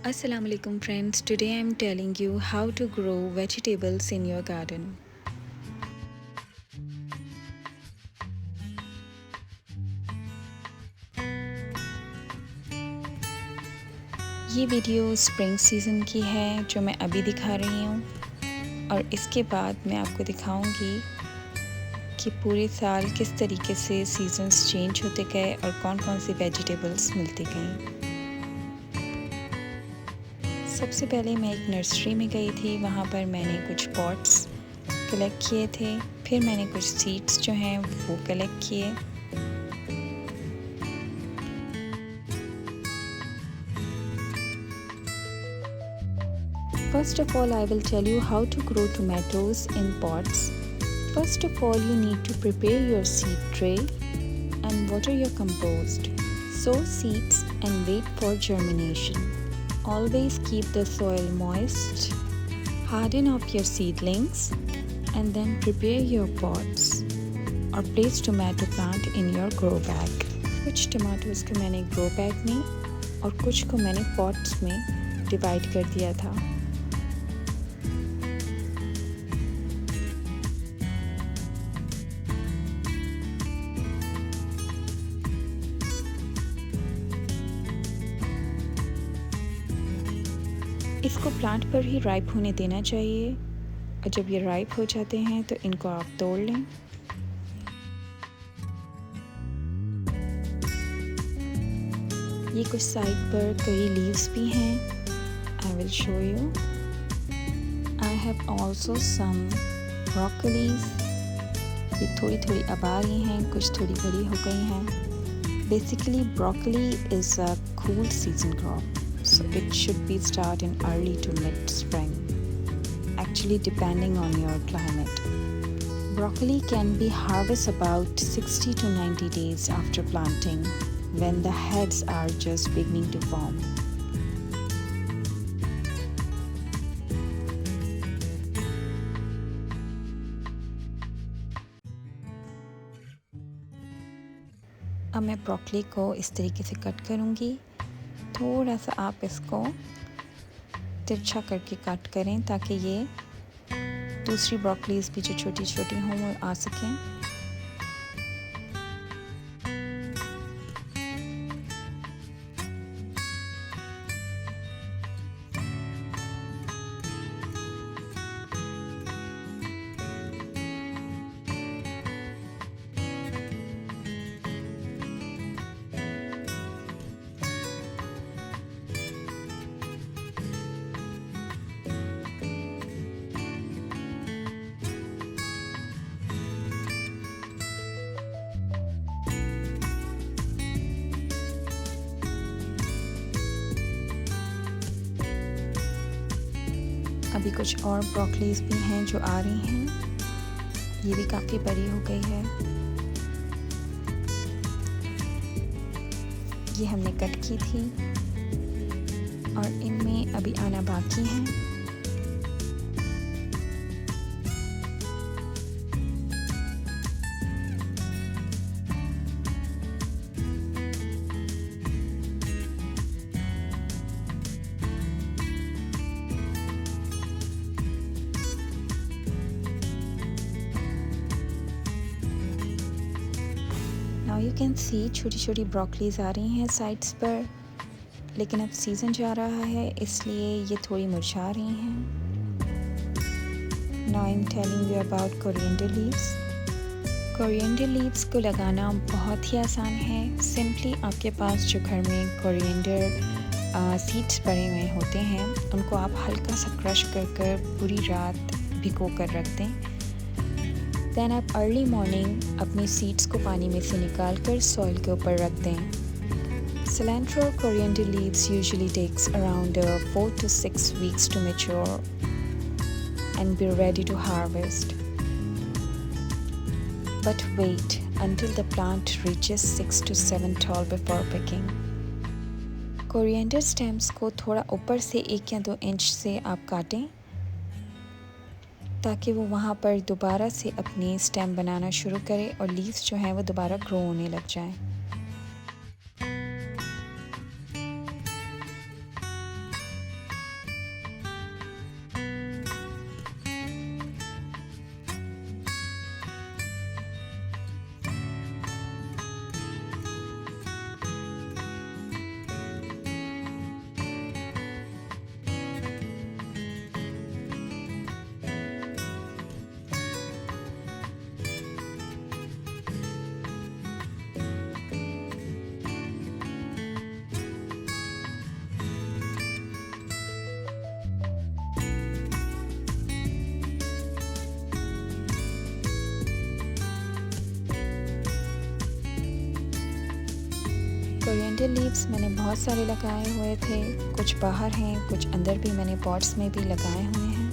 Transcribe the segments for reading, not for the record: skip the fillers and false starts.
Assalamu alaikum friends. Today I am telling you how to grow vegetables in your garden. ये video spring season की है जो मैं अभी दिखा रही हूँ और इसके बाद मैं आपको दिखाऊंगी कि पूरे साल किस तरीके से सीजन्स चेंज होते गए और कौन कौन सी वेजिटेबल्स मिलती गईं। सबसे पहले मैं एक नर्सरी में गई थी, वहाँ पर मैंने कुछ पॉट्स कलेक्ट किए थे। फिर मैंने कुछ सीड्स जो हैं वो कलेक्ट किए। First of all, I will tell you how to grow tomatoes in pots. First of all, you need to prepare your seed tray and water your compost. Sow seeds and wait for germination. Always keep the soil moist. Harden up your seedlings and then prepare your pots or place tomato plant in your grow bag. कुछ tomatoes को मैंने grow bag में और कुछ को मैंने pots में divide कर दिया था। इसको प्लांट पर ही राइप होने देना चाहिए और जब ये राइप हो जाते हैं तो इनको आप तोड़ लें। ये कुछ साइड पर करी लीव्स भी हैं। I will show you. I have also some broccolis. ये थोड़ी थोड़ी अब आ गई हैं, कुछ थोड़ी बड़ी हो गई हैं। Basically broccoli is a cool season crop, so it should be start in early to mid spring, actually depending on your climate. Broccoli can be harvested about 60 to 90 days after planting when the heads are just beginning to form. अब मैं broccoli को इस तरीके से cut करूँगी। थोड़ा सा आप इसको तिरछा करके कट करें ताकि ये दूसरी ब्रोकलीज भी जो छोटी छोटी हों वो आ सकें। अभी कुछ और ब्रोकलीज भी हैं जो आ रही हैं। ये भी काफ़ी बड़ी हो गई है। ये हमने कट की थी और इनमें अभी आना बाकी है। नाउ यू कैन सी छोटी छोटी ब्रोकलीज आ रही हैं साइड्स पर, लेकिन अब सीज़न जा रहा है इसलिए ये थोड़ी मुरझा रही हैं। Now I am telling you about coriander leaves. Coriander leaves को लगाना बहुत ही आसान है। सिंपली आपके पास जो घर में कोरिएंडर सीड्स पड़े हुए होते हैं उनको आप हल्का सा क्रश कर पूरी रात भिगो कर रख दें। देन आप अर्ली मॉर्निंग अपने सीड्स को पानी में से निकाल कर सॉइल के ऊपर रख दें। Cilantro or coriander leaves usually takes around 4 to 6 weeks to mature and be ready to harvest. But wait until the plant reaches 6 to 7 tall before picking. Coriander stems को थोड़ा ऊपर से 1 या 2 इंच से आप काटें ताकि वो वहाँ पर दोबारा से अपनी स्टेम बनाना शुरू करे और लीव्स जो हैं वो दोबारा ग्रो होने लग जाएं। लेवेंडर लीव्स मैंने बहुत सारे लगाए हुए थे, कुछ बाहर हैं, कुछ अंदर भी मैंने पॉट्स में भी लगाए हुए हैं।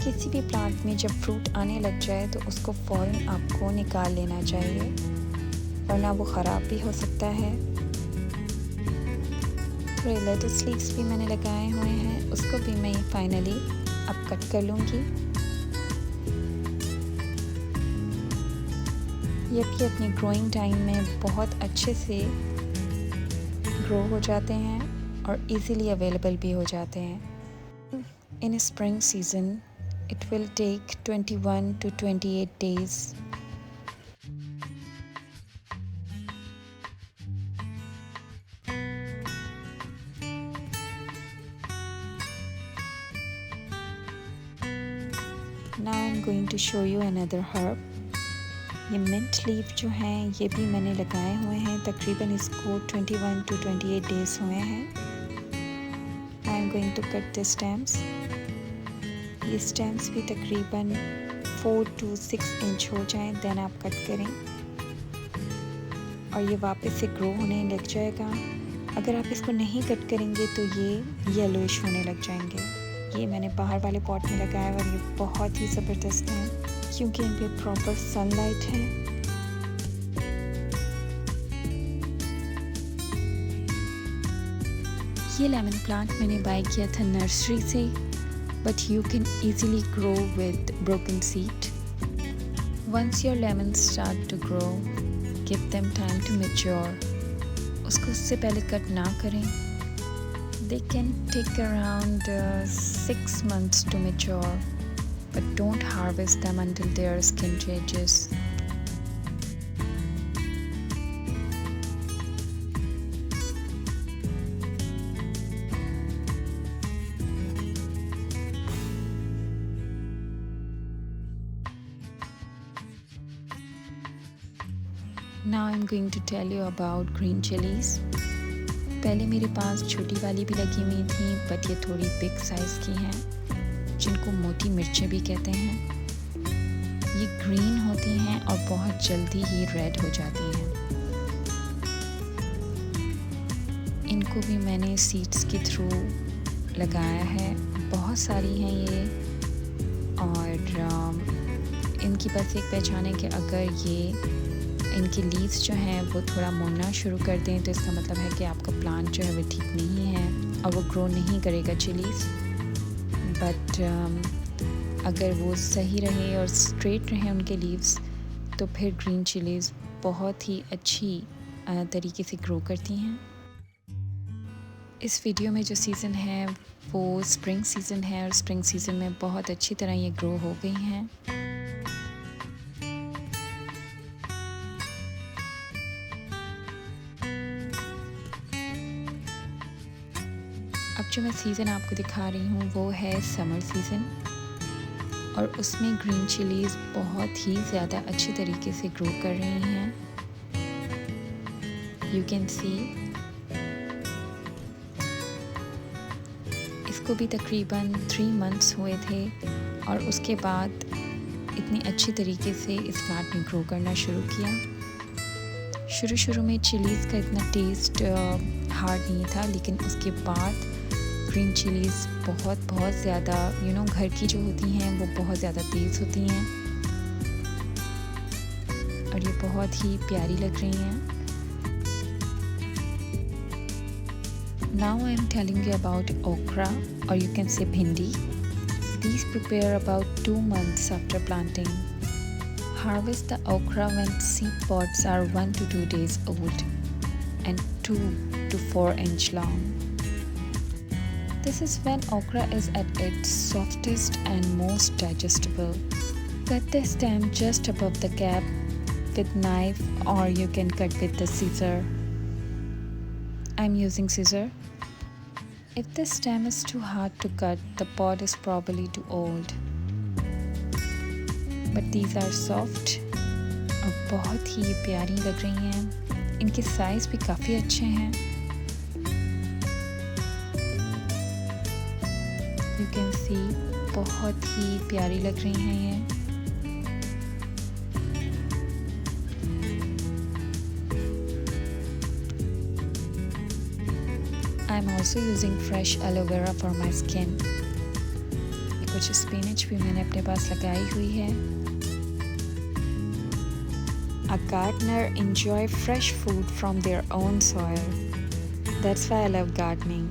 किसी भी प्लांट में जब फ्रूट आने लग जाए तो उसको फ़ौरन आपको निकाल लेना चाहिए, वरना वो ख़राब भी हो सकता है। थोड़े लेटस लीव्स भी मैंने लगाए हुए हैं, उसको भी मैं फाइनली अब कट कर लूँगी। ये भी अपने ग्रोइंग टाइम में बहुत अच्छे से ग्रो हो जाते हैं और इजीली अवेलेबल भी हो जाते हैं। इन spring season it will take 21 to 28 days. Now I'm going to show you another herb. ये मिंट लीफ जो हैं ये भी मैंने लगाए हुए हैं, तकरीबन इसको 21 to 28 days हुए हैं। I am going to cut the stems. ये स्टेम्स भी तकरीबन 4 to 6 इंच हो जाएं, देन आप कट करें और ये वापस से ग्रो होने लग जाएगा। अगर आप इसको नहीं कट करेंगे तो ये येलोइश होने लग जाएंगे। ये मैंने बाहर वाले पॉट में लगाया और ये बहुत ही ज़बरदस्त हैं क्योंकि इन पे प्रॉपर सनलाइट है। ये लेमन प्लांट मैंने बाय किया था नर्सरी से, but you can easily grow with broken seed. Once your lemons start to grow, give them time to mature. उसको उससे पहले कट ना करें। They can take around 6 months to mature, but don't harvest them until their skin changes. Now I'm going to tell you about green chilies. पहले मेरे पास छोटी वाली भी लगी हुई थी, बट ये थोड़ी बिग साइज़ की हैं, जिनको मोटी मिर्चें भी कहते हैं। ये ग्रीन होती हैं और बहुत जल्दी ही रेड हो जाती हैं। इनको भी मैंने सीड्स के थ्रू लगाया है, बहुत सारी हैं ये। और इनकी बस एक पहचान है कि अगर ये इनकी लीव्स जो हैं वो थोड़ा मुड़ना शुरू कर दें तो इसका मतलब है कि आपका प्लांट जो है वो ठीक नहीं है और वो ग्रो नहीं करेगा चिलीज़। बट अगर वो सही रहे और स्ट्रेट रहे उनके लीव्स तो फिर ग्रीन चिलीज़ बहुत ही अच्छी तरीके से ग्रो करती हैं। इस वीडियो में जो सीज़न है वो स्प्रिंग सीज़न है और स्प्रिंग सीज़न में बहुत अच्छी तरह ये ग्रो हो गई हैं। अब जो मैं सीज़न आपको दिखा रही हूँ वो है समर सीज़न और उसमें ग्रीन चिलीज़ बहुत ही ज़्यादा अच्छी तरीके से ग्रो कर रही हैं। यू कैन सी इसको भी तकरीबन 3 months हुए थे और उसके बाद इतनी अच्छी तरीके से इस प्लांट ने ग्रो करना शुरू किया। शुरू में चिलीज़ का इतना टेस्ट हार्ड नहीं था, लेकिन उसके बाद ग्रीन चिलीज़ बहुत ज़्यादा घर की जो होती हैं वो बहुत ज़्यादा तेज़ होती हैं और ये बहुत ही प्यारी लग रही हैं। Now I am telling you about okra or you can say भिंडी। These prepare about 2 months after planting. Harvest the okra when seed pods are 1 to 2 days old and 2 to 4 inch long. This is when okra is at its softest and most digestible. Cut the stem just above the cap with knife, or you can cut with the scissor. I'm using scissor. If the stem is too hard to cut, the pod is probably too old. But these are soft और बहुत ही प्यारी लग रही हैं। इनके size भी काफ़ी अच्छे हैं। You can see बहुत ही प्यारी लग रही हैं ये। I'm also using fresh aloe vera for my skin. ये कुछ स्पिनच भी मैंने अपने पास लगाई हुई है। A gardener enjoy fresh food from their own soil. That's why I love gardening.